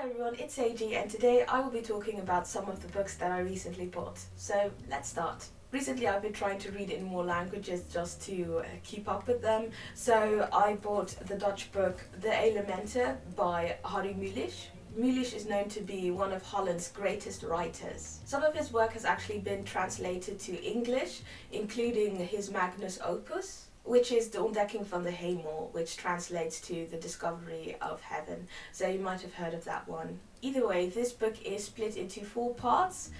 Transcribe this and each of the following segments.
everyone, it's Seji, and today I will be talking about some of the books that I recently bought. So let's start. Recently I've been trying to read in more languages just to keep up with them. So I bought the Dutch book The Elementen by Harry Mulisch. Mulisch is known to be one of Holland's greatest writers. Some of his work has actually been translated to English, including his magnus opus, which is De Ontdekking van de Hemel, which translates to The Discovery of Heaven. So you might have heard of that one. Either way, this book is split into 4 parts.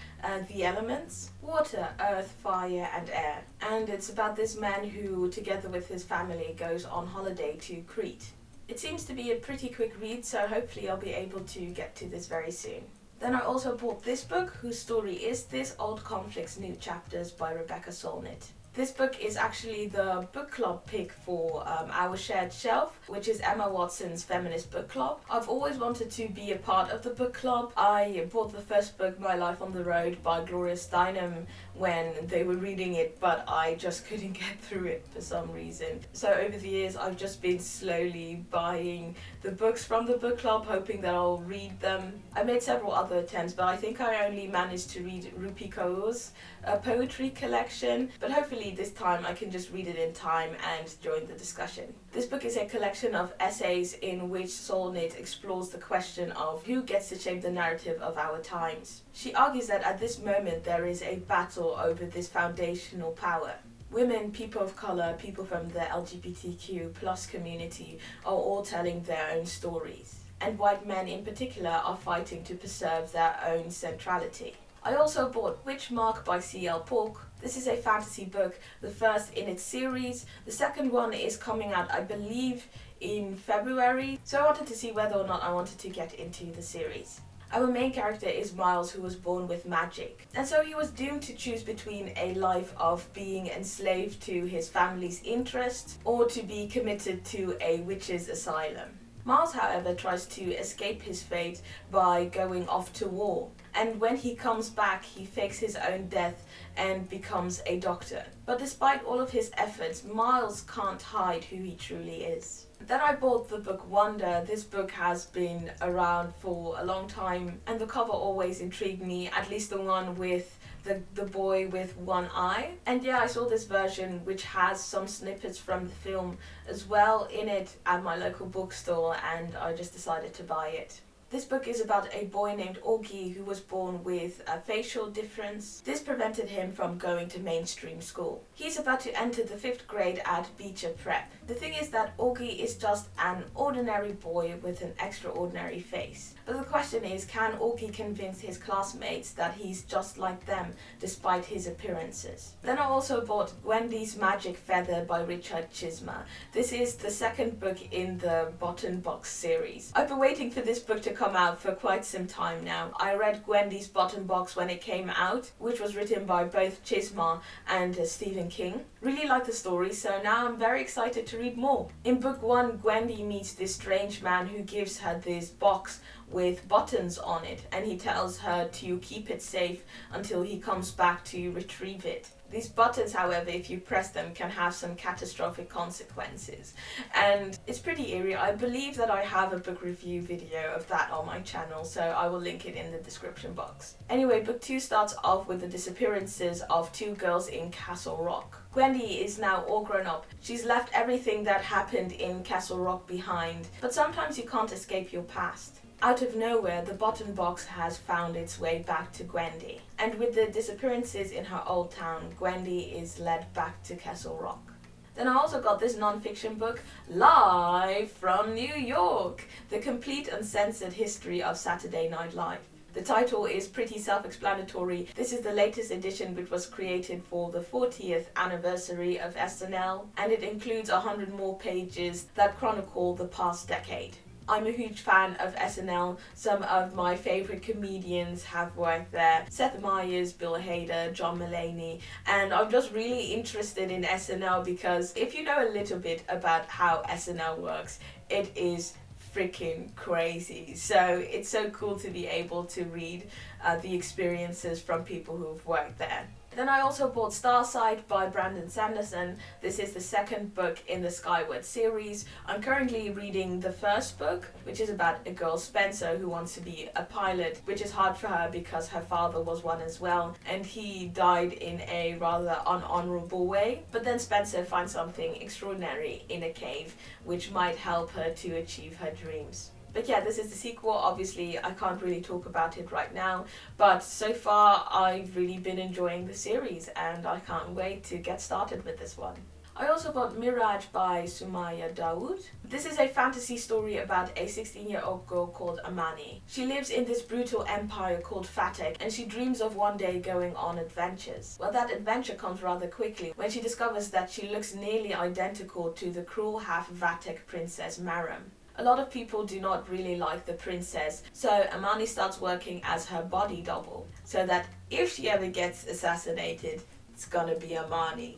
The elements: water, earth, fire and air. And it's about this man who, together with his family, goes on holiday to Crete. It seems to be a pretty quick read, so hopefully I'll be able to get to this very soon. Then I also bought this book, whose story is This: Old Conflicts, New Chapters by Rebecca Solnit. This book is actually the book club pick for our shared shelf, which is Emma Watson's feminist book club. I've always wanted to be a part of the book club. I bought the first book, My Life on the Road by Gloria Steinem, when they were reading it, but I just couldn't get through it for some reason. So over the years I've just been slowly buying the books from the book club, hoping that I'll read them. I made several other attempts, but I think I only managed to read Rupi Kaur's poetry collection, but hopefully this time I can just read it in time and join the discussion. This book is a collection of essays in which Solnit explores the question of who gets to shape the narrative of our times. She argues that at this moment there is a battle over this foundational power. Women, people of colour, people from the LGBTQ plus community are all telling their own stories, and white men in particular are fighting to preserve their own centrality. I also bought Witchmark by C.L. Polk. This is a fantasy book, the first in its series. The second one is coming out, I believe, in February, so I wanted to see whether or not I wanted to get into the series. Our main character is Miles, who was born with magic, and so he was doomed to choose between a life of being enslaved to his family's interests or to be committed to a witch's asylum. Miles, however, tries to escape his fate by going off to war, and when he comes back he fakes his own death and becomes a doctor. But despite all of his efforts, Miles can't hide who he truly is. Then I bought the book Wonder. This book has been around for a long time and the cover always intrigued me, at least the one with the boy with one eye. And yeah, I saw this version which has some snippets from the film as well in it at my local bookstore, and I just decided to buy it. This book is about a boy named Augie who was born with a facial difference. This prevented him from going to mainstream school. He's about to enter the 5th grade at Beecher Prep. The thing is that Augie is just an ordinary boy with an extraordinary face. But the question is, can Augie convince his classmates that he's just like them despite his appearances? Then I also bought Gwendy's Magic Feather by Richard Chisma. This is the second book in the Button Box series. I've been waiting for this book to come out for quite some time now. I read Gwendy's Button Box when it came out, which was written by both Chisma and Stephen King. Really liked the story, so now I'm very excited to read more. In book 1, Gwendy meets this strange man who gives her this box with buttons on it, and he tells her to keep it safe until he comes back to retrieve it. These buttons, however, if you press them, can have some catastrophic consequences, and it's pretty eerie. I believe that I have a book review video of that on my channel, so I will link it in the description box. Anyway, book 2 starts off with the disappearances of 2 girls in Castle Rock. Gwendy is now all grown up. She's left everything that happened in Castle Rock behind, but sometimes you can't escape your past. Out of nowhere, the Button Box has found its way back to Gwendy. And with the disappearances in her old town, Gwendy is led back to Castle Rock. Then I also got this non-fiction book, Live from New York, The Complete Uncensored History of Saturday Night Live. The title is pretty self-explanatory. This is the latest edition, which was created for the 40th anniversary of SNL, and it includes 100 more pages that chronicle the past decade. I'm a huge fan of SNL. Some of my favourite comedians have worked there. Seth Meyers, Bill Hader, John Mulaney, and I'm just really interested in SNL because if you know a little bit about how SNL works, it is freaking crazy. So it's so cool to be able to read the experiences from people who've worked there. Then I also bought Starsight by Brandon Sanderson. This is the second book in the Skyward series. I'm currently reading the first book, which is about a girl, Spencer, who wants to be a pilot, which is hard for her because her father was one as well, and he died in a rather unhonorable way. But then Spencer finds something extraordinary in a cave, which might help her to achieve her dreams. But yeah, this is the sequel. Obviously, I can't really talk about it right now, but so far I've really been enjoying the series and I can't wait to get started with this one. I also bought Mirage by Sumaya Dawood. This is a fantasy story about a 16-year-old girl called Amani. She lives in this brutal empire called Fatek, and she dreams of one day going on adventures. Well, that adventure comes rather quickly when she discovers that she looks nearly identical to the cruel half-Vatek princess Maram. A lot of people do not really like the princess, so Amani starts working as her body double, so that if she ever gets assassinated, it's gonna be Amani.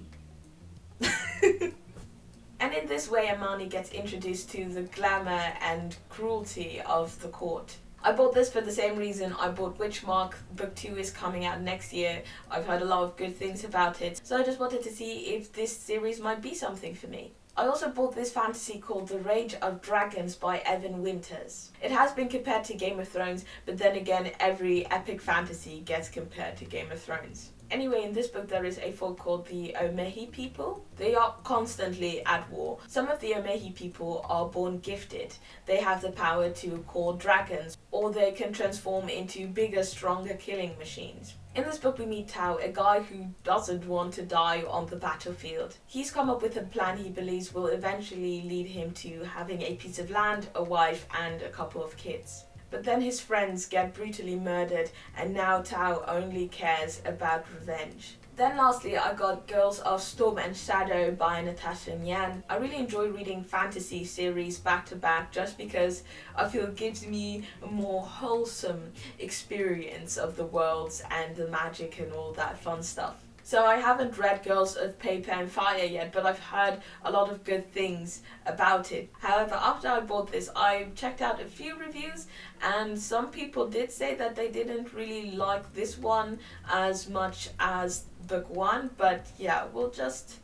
And in this way, Amani gets introduced to the glamour and cruelty of the court. I bought this for the same reason I bought Witchmark. Book 2 is coming out next year. I've heard a lot of good things about it, so I just wanted to see if this series might be something for me. I also bought this fantasy called The Rage of Dragons by Evan Winters. It has been compared to Game of Thrones, but then again, every epic fantasy gets compared to Game of Thrones. Anyway, in this book there is a folk called the Omehi people. They are constantly at war. Some of the Omehi people are born gifted. They have the power to call dragons, or they can transform into bigger, stronger killing machines. In this book we meet Tao, a guy who doesn't want to die on the battlefield. He's come up with a plan he believes will eventually lead him to having a piece of land, a wife and a couple of kids. But then his friends get brutally murdered and now Tao only cares about revenge. Then lastly, I got Girls of Storm and Shadow by Natasha Nyan. I really enjoy reading fantasy series back to back just because I feel it gives me a more wholesome experience of the worlds and the magic and all that fun stuff. So I haven't read Girls of Paper and Fire yet, but I've heard a lot of good things about it. However, after I bought this, I checked out a few reviews and some people did say that they didn't really like this one as much as book 1, but yeah, we'll just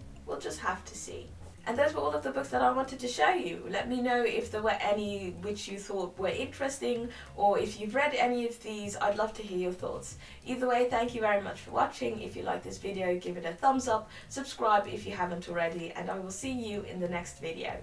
have to see. And those were all of the books that I wanted to show you. Let me know if there were any which you thought were interesting, or if you've read any of these. I'd love to hear your thoughts. Either way, thank you very much for watching. If you like this video, give it a thumbs up, subscribe if you haven't already, and I will see you in the next video.